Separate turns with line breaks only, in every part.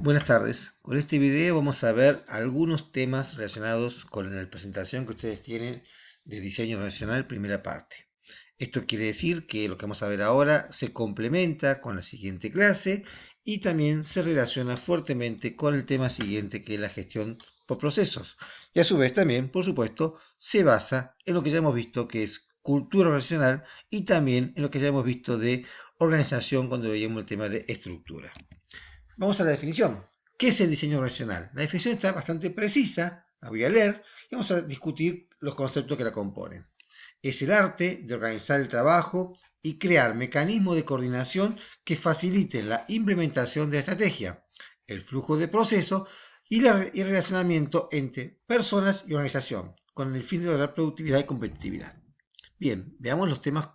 Buenas tardes. Con este video vamos a ver algunos temas relacionados con la presentación que ustedes tienen de diseño organizacional, primera parte. Esto quiere decir que lo que vamos a ver ahora se complementa con la siguiente clase y también se relaciona fuertemente con el tema siguiente, que es la gestión por procesos. Y a su vez también, por supuesto, se basa en lo que ya hemos visto, que es cultura organizacional, y también en lo que ya hemos visto de organización cuando veíamos el tema de estructura. Vamos a la definición. ¿Qué es el diseño organizacional? La definición está bastante precisa, la voy a leer y vamos a discutir los conceptos que la componen. Es el arte de organizar el trabajo y crear mecanismos de coordinación que faciliten la implementación de la estrategia, el flujo de procesos y el relacionamiento entre personas y organización, con el fin de lograr productividad y competitividad. Bien, veamos los temas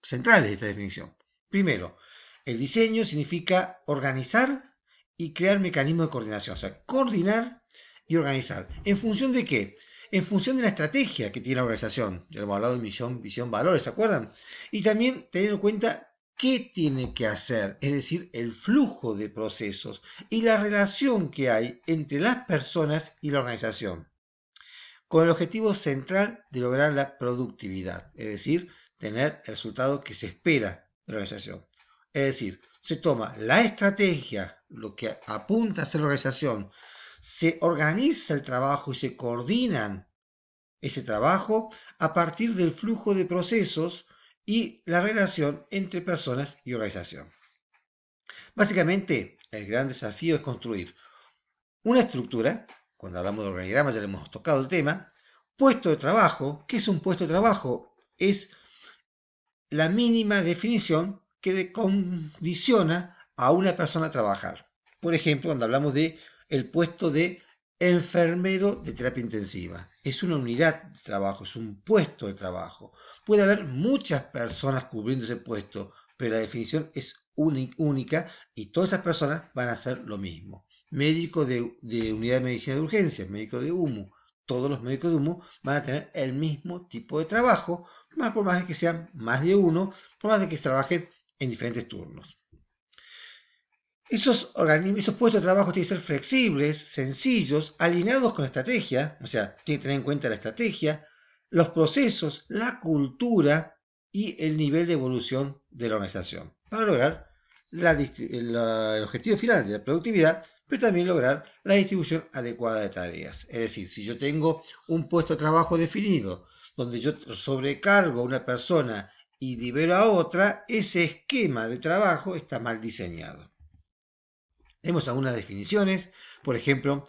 centrales de esta definición. Primero, el diseño significa organizar y crear mecanismos de coordinación, o sea, coordinar y organizar. ¿En función de qué? En función de la estrategia que tiene la organización. Ya hemos hablado de misión, visión, valores, ¿se acuerdan? Y también teniendo en cuenta qué tiene que hacer, es decir, el flujo de procesos y la relación que hay entre las personas y la organización, con el objetivo central de lograr la productividad, es decir, tener el resultado que se espera de la organización. Es decir, se toma la estrategia, lo que apunta a hacer la organización, se organiza el trabajo y se coordinan ese trabajo a partir del flujo de procesos y la relación entre personas y organización. Básicamente, el gran desafío es construir una estructura. Cuando hablamos de organigrama ya le hemos tocado el tema. Puesto de trabajo. ¿Qué es un puesto de trabajo? Es la mínima definición que condiciona a una persona a trabajar. Por ejemplo, cuando hablamos de el puesto de enfermero de terapia intensiva. Es una unidad de trabajo, es un puesto de trabajo. Puede haber muchas personas cubriendo ese puesto, pero la definición es única y todas esas personas van a hacer lo mismo. Médico de unidad de medicina de urgencia, médico de UMU. Todos los médicos de UMU van a tener el mismo tipo de trabajo, por más de que sean más de uno, por más de que trabajen en diferentes turnos. Esos puestos de trabajo tienen que ser flexibles, sencillos, alineados con la estrategia, o sea, tienen que tener en cuenta la estrategia, los procesos, la cultura y el nivel de evolución de la organización, para lograr el objetivo final de la productividad, pero también lograr la distribución adecuada de tareas. Es decir, si yo tengo un puesto de trabajo definido, donde yo sobrecargo a una persona y libero a otra, ese esquema de trabajo está mal diseñado. Tenemos algunas definiciones, por ejemplo,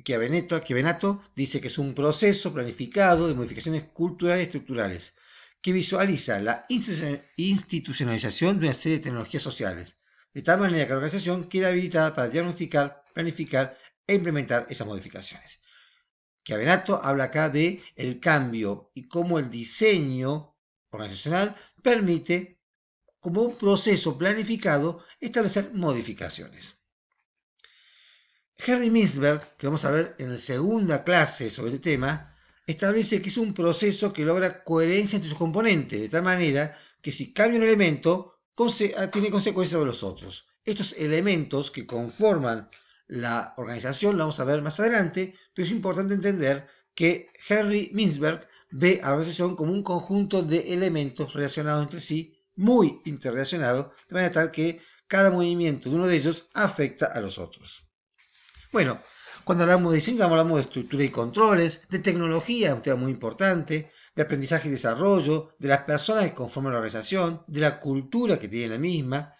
Chiavenato dice que es un proceso planificado de modificaciones culturales y estructurales que visualiza la institucionalización de una serie de tecnologías sociales, de tal manera que la organización queda habilitada para diagnosticar, planificar e implementar esas modificaciones. Chiavenato habla acá de el cambio y cómo el diseño organizacional permite, como un proceso planificado, establecer modificaciones. Henry Mintzberg, que vamos a ver en la segunda clase sobre este tema, establece que es un proceso que logra coherencia entre sus componentes, de tal manera que si cambia un elemento, tiene consecuencias sobre los otros. Estos elementos que conforman la organización, la vamos a ver más adelante, pero es importante entender que Henry Mintzberg ve a la organización como un conjunto de elementos relacionados entre sí, muy interrelacionados, de manera tal que cada movimiento de uno de ellos afecta a los otros. Bueno, cuando hablamos de diseño hablamos de estructura y controles, de tecnología, un tema muy importante, de aprendizaje y desarrollo, de las personas que conforman la organización, de la cultura que tiene la misma,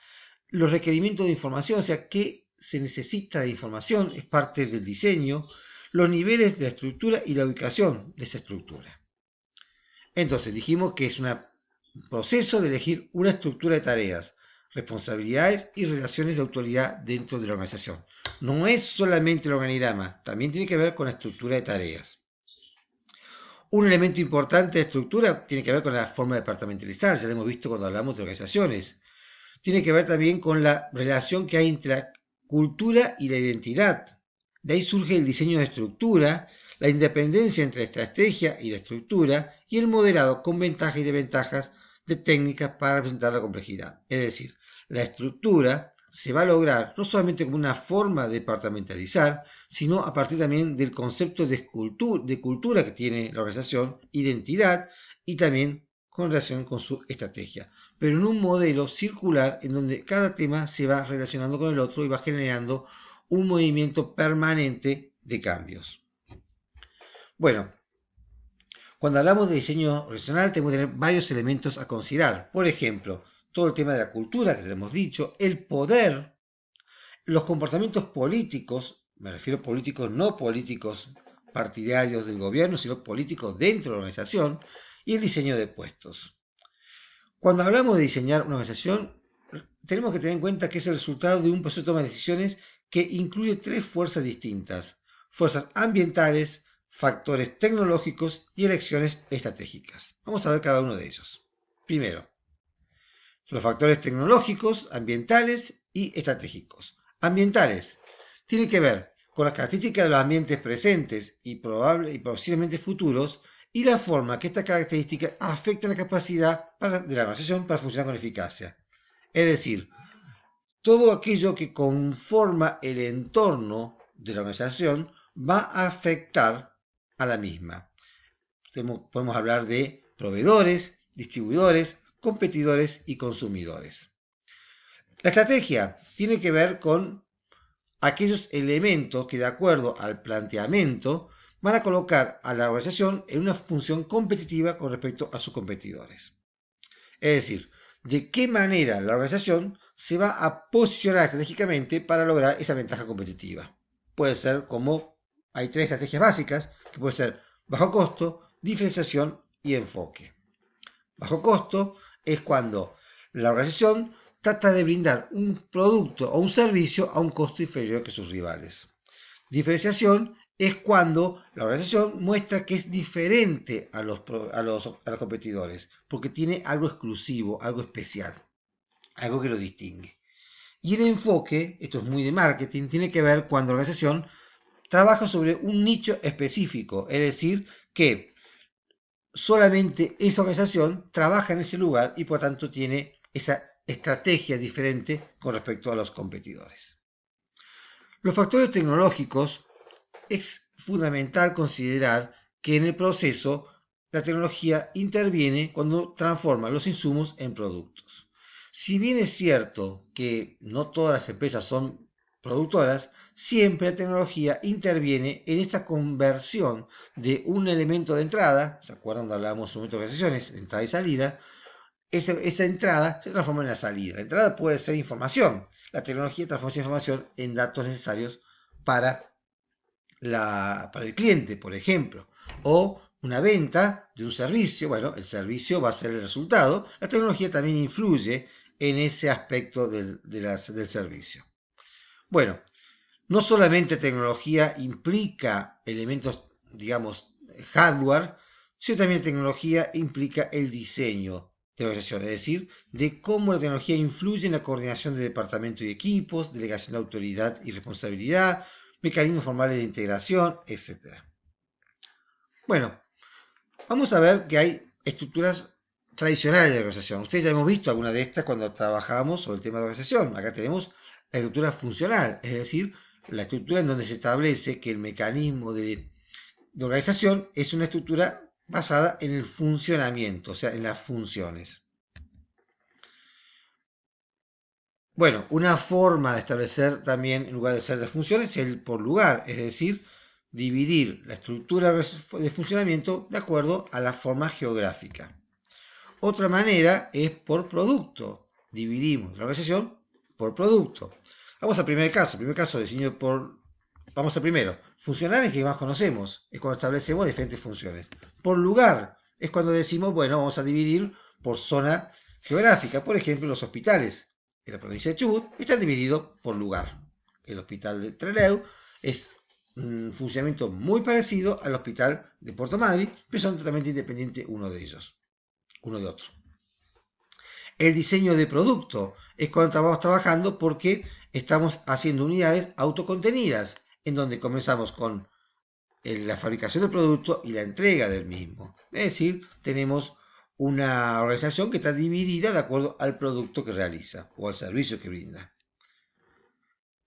los requerimientos de información, o sea, qué se necesita de información, es parte del diseño, los niveles de la estructura y la ubicación de esa estructura. Entonces, dijimos que es un proceso de elegir una estructura de tareas, responsabilidades y relaciones de autoridad dentro de la organización. No es solamente el organigrama, también tiene que ver con la estructura de tareas. Un elemento importante de estructura tiene que ver con la forma de departamentalizar, ya lo hemos visto cuando hablamos de organizaciones. Tiene que ver también con la relación que hay entre la cultura y la identidad. De ahí surge el diseño de estructura, la independencia entre la estrategia y la estructura y el modelado con ventajas y desventajas de técnicas para representar la complejidad. Es decir, la estructura se va a lograr no solamente como una forma de departamentalizar, sino a partir también del concepto de cultura que tiene la organización, identidad y también con relación con su estrategia, pero en un modelo circular en donde cada tema se va relacionando con el otro y va generando un movimiento permanente de cambios. Bueno, cuando hablamos de diseño organizacional tenemos que tener varios elementos a considerar. Por ejemplo, todo el tema de la cultura, que le hemos dicho, el poder, los comportamientos políticos, me refiero a políticos no políticos partidarios del gobierno, sino políticos dentro de la organización, y el diseño de puestos. Cuando hablamos de diseñar una organización, tenemos que tener en cuenta que es el resultado de un proceso de toma de decisiones que incluye tres fuerzas distintas: fuerzas ambientales, factores tecnológicos y elecciones estratégicas. Vamos a ver cada uno de ellos. Primero, los factores tecnológicos, ambientales y estratégicos. Ambientales tienen que ver con las características de los ambientes presentes y posiblemente futuros y la forma que estas características afectan la capacidad de la organización para funcionar con eficacia. Es decir, todo aquello que conforma el entorno de la organización va a afectar a la misma. Podemos hablar de proveedores, distribuidores, competidores y consumidores. La estrategia tiene que ver con aquellos elementos que, de acuerdo al planteamiento, van a colocar a la organización en una función competitiva con respecto a sus competidores. Es decir, de qué manera la organización se va a posicionar estratégicamente para lograr esa ventaja competitiva. Puede ser como hay tres estrategias básicas, que puede ser bajo costo, diferenciación y enfoque. Bajo costo es cuando la organización trata de brindar un producto o un servicio a un costo inferior que sus rivales. Diferenciación es cuando la organización muestra que es diferente a los competidores, porque tiene algo exclusivo, algo especial, algo que lo distingue. Y el enfoque, esto es muy de marketing, tiene que ver cuando la organización trabaja sobre un nicho específico, es decir, que solamente esa organización trabaja en ese lugar y por tanto tiene esa estrategia diferente con respecto a los competidores. Los factores tecnológicos, es fundamental considerar que en el proceso la tecnología interviene cuando transforma los insumos en productos. Si bien es cierto que no todas las empresas son productoras, siempre la tecnología interviene en esta conversión de un elemento de entrada. ¿Se acuerdan cuando hablábamos de organizaciones, entrada y salida? Esa entrada se transforma en la salida. La entrada puede ser información. La tecnología transforma esa información en datos necesarios para el cliente, por ejemplo, o una venta de un servicio. Bueno, el servicio va a ser el resultado. La tecnología también influye en ese aspecto del servicio. Bueno, no solamente tecnología implica elementos, digamos, hardware, sino también tecnología implica el diseño de la organización, es decir, de cómo la tecnología influye en la coordinación de departamentos y equipos, delegación de autoridad y responsabilidad, mecanismos formales de integración, etc. Bueno, vamos a ver que hay estructuras tradicionales de la organización. Ustedes ya hemos visto alguna de estas cuando trabajamos sobre el tema de la organización. Acá tenemos la estructura funcional, es decir, la estructura en donde se establece que el mecanismo de organización es una estructura basada en el funcionamiento, o sea, en las funciones. Bueno, una forma de establecer también, en lugar de ser de funciones, es el por lugar, es decir, dividir la estructura de funcionamiento de acuerdo a la forma geográfica. Otra manera es por producto. Dividimos la organización por producto. Vamos al primer caso. Primer caso, diseño por... Vamos al primero. Funcionales que más conocemos. Es cuando establecemos diferentes funciones. Por lugar es cuando decimos, bueno, vamos a dividir por zona geográfica. Por ejemplo, los hospitales en la provincia de Chubut están divididos por lugar. El hospital de Trelew es un funcionamiento muy parecido al hospital de Puerto Madryn, pero son totalmente independientes uno de otro. El diseño de producto es cuando estamos trabajando porque estamos haciendo unidades autocontenidas, en donde comenzamos con la fabricación del producto y la entrega del mismo. Es decir, tenemos una organización que está dividida de acuerdo al producto que realiza o al servicio que brinda.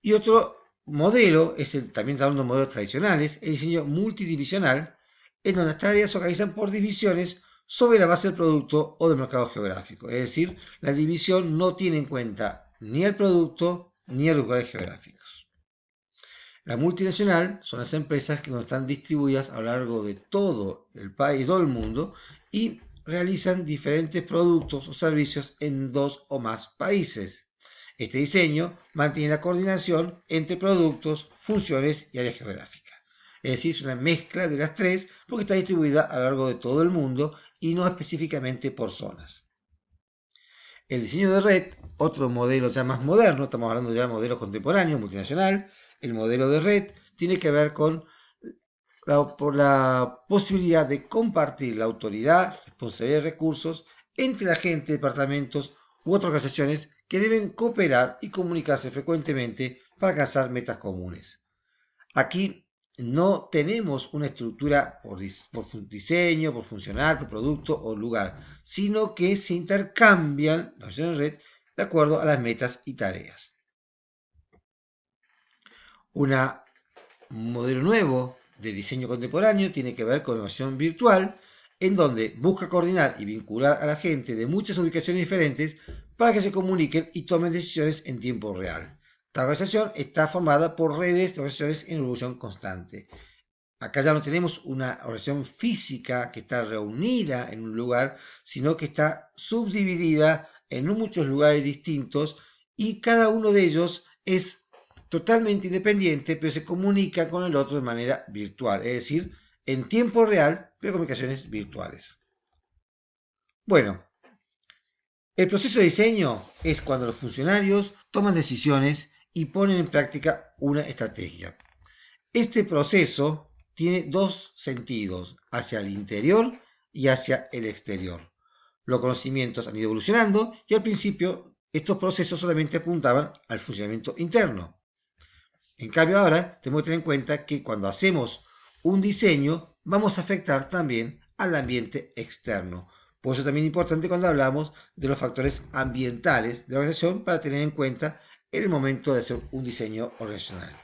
Y otro modelo es también hablando de modelos tradicionales, el diseño multidivisional, en donde las tareas se organizan por divisiones sobre la base del producto o del mercado geográfico. Es decir, la división no tiene en cuenta ni el producto ni el lugares geográficos. La multinacional son las empresas que no están distribuidas a lo largo de todo el país, todo el mundo, y realizan diferentes productos o servicios en 2 o más países. Este diseño mantiene la coordinación entre productos, funciones y áreas geográficas. Es decir, es una mezcla de las tres porque está distribuida a lo largo de todo el mundo y no específicamente por zonas. El diseño de red, otro modelo ya más moderno, estamos hablando ya de modelo contemporáneo, multinacional, el modelo de red tiene que ver con por la posibilidad de compartir la autoridad, responsabilidad de recursos entre la gente, departamentos u otras organizaciones que deben cooperar y comunicarse frecuentemente para alcanzar metas comunes. Aquí no tenemos una estructura por diseño, por funcional, por producto o lugar, sino que se intercambian las acciones de red de acuerdo a las metas y tareas. Un modelo nuevo de diseño contemporáneo tiene que ver con innovación virtual, en donde busca coordinar y vincular a la gente de muchas ubicaciones diferentes para que se comuniquen y tomen decisiones en tiempo real. Esta organización está formada por redes de organizaciones en evolución constante. Acá ya no tenemos una organización física que está reunida en un lugar, sino que está subdividida en muchos lugares distintos y cada uno de ellos es totalmente independiente, pero se comunica con el otro de manera virtual, es decir, en tiempo real, pero comunicaciones virtuales. Bueno, el proceso de diseño es cuando los funcionarios toman decisiones y ponen en práctica una estrategia. Este proceso tiene dos sentidos, hacia el interior y hacia el exterior. Los conocimientos han ido evolucionando y al principio estos procesos solamente apuntaban al funcionamiento interno. En cambio ahora tenemos que tener en cuenta que cuando hacemos un diseño vamos a afectar también al ambiente externo. Por eso también es importante cuando hablamos de los factores ambientales de la organización para tener en cuenta en el momento de hacer un diseño organizacional.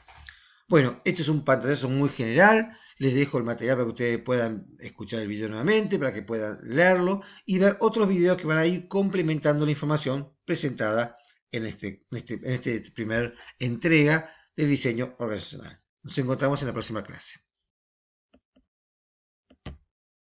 Bueno, esto es un pantallazo muy general. Les dejo el material para que ustedes puedan escuchar el video nuevamente, para que puedan leerlo y ver otros videos que van a ir complementando la información presentada en esta primer entrega de diseño organizacional. Nos encontramos en la próxima clase.